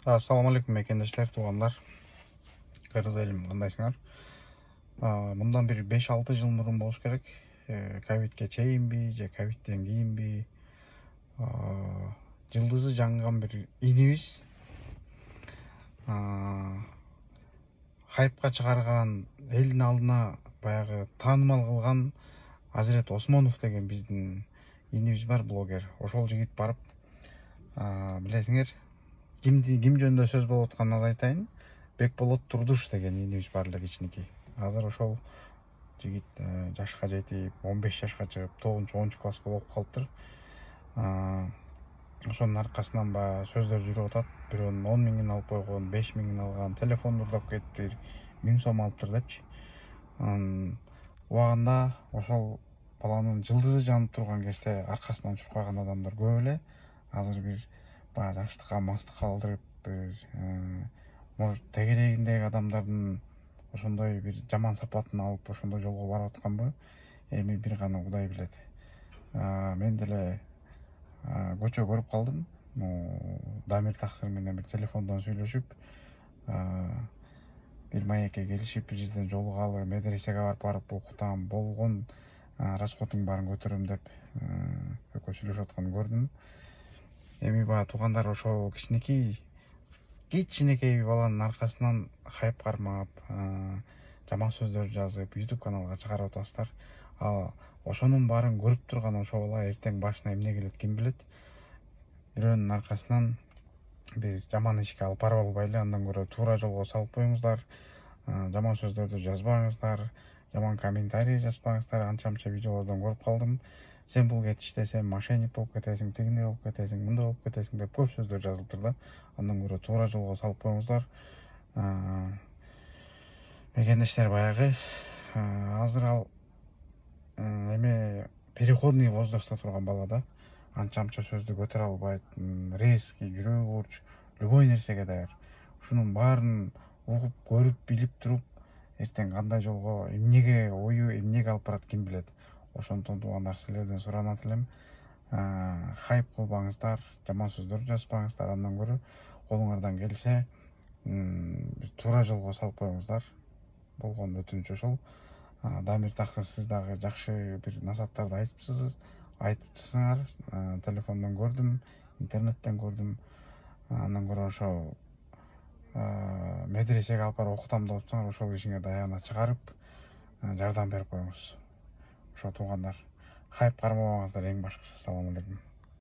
Assalamu алейкум мекендештер, туугандар. Кыргыз элим кандайсыңар? Мындан бир 5-6 жыл мурун болуш керек. Ковидке чейинби же ковидтен кийинби жылдызы жанган бир инибиз хайпка чыгарган, элдин алдына баягы таанымал кылган Азирет Осмонов деген биздин инибиз бар, блогер. Ошол жигит барып, билесиңер, ким жөнүндө сөз болуп атканын азыр айтайын. Бекболот Турдуш деген инибиз бар эле, кичинекей. Азыр ошол жигит жашка жетип, 15 жашка чыгып, 9-10 класс болуп калыптыр. Ошонун аркасынан баягы сөздөр жүрүп атат. Бирөөнүн 10 миңин алып койгон, 5 миңин алган, телефонду уурдап кетиптир, 1000 сом алыптыр депчи. Убагында ошол баланын жылдызы жанып турган кезде аркасынан чуркаган адамдар көп эле. Азыр бир баягы жаштыкка мастыкка алдырыптыр. Может, тегерегиндеги адамдардын ошондой бир жаман сапатын алып ошондой жолго барып атканбы? Эми бир гана Кудай билет. Мен деле көчө көрүп калдым. Дамир таксыр менен бир телефондон сүйлөшүп, бир маекке келишип, бир жерден жолугалы, медресеге барып окутам, болгон расходтун баарын көтөрөм деп экөө сүйлөшүп атканын көрдүм. Эми баягы туугандар, ошол кичинекей bir баланын аркасынан хайп кармап, жаман сөздөр жазып, YouTube каналга чыгарып атасыздар. Ошонун баарын көрүп турган ошол бала эртең башына эмне келет, ким билет. Бирөөнүн аркасынан бир жаман ишке алып барып албайлы, андан көрө туура жолго салып коюңуздар. Жаман сөздөрдү жазбаңыздар, жаман комментарий жазбаңыздар. Анча видеолордон көрүп калдым. Сен бул кетиште сен мошенник болуп кетесиң, тигиндей болуп кетесиң, мындай болуп кетесиң деп көп сөздөр жазылыптыр да. Андан көрө туура жолго салып коюңуздар. Мекендештер, баягы азыр ал эме переходный возрастта турган бала да. Анча сөздү көтөрө албайт, резкий, жүрөгү ооруч, любой нерсеге даяр. Ушунун баарын угуп, көрүп, билип туруп, эртең кандай жолго, эмнеге ою, эмнеге алып барат, ким билет. Ошондон туугандар, силерден суранат элем, хайп кылбаңыздар, жаман сөздөр жазбаңыздар. Андан көрө колуңардан келсе бир туура жолго салып коюңуздар. Болгон өтүнүч ошол. Дамир таксыр, сиз дагы жакшы бир насааттарды айтыптырсыңар. Телефондон көрдүм, интернеттен көрдүм. Андан көрө ошо медресеге алып барып окутам деп атсаңар, ошол ишиңе даяна чыгарып, жардам берип коюңуз. Ошо туугандар, хайп кармабаңыздар эң башкысы. Assalamu alaikum.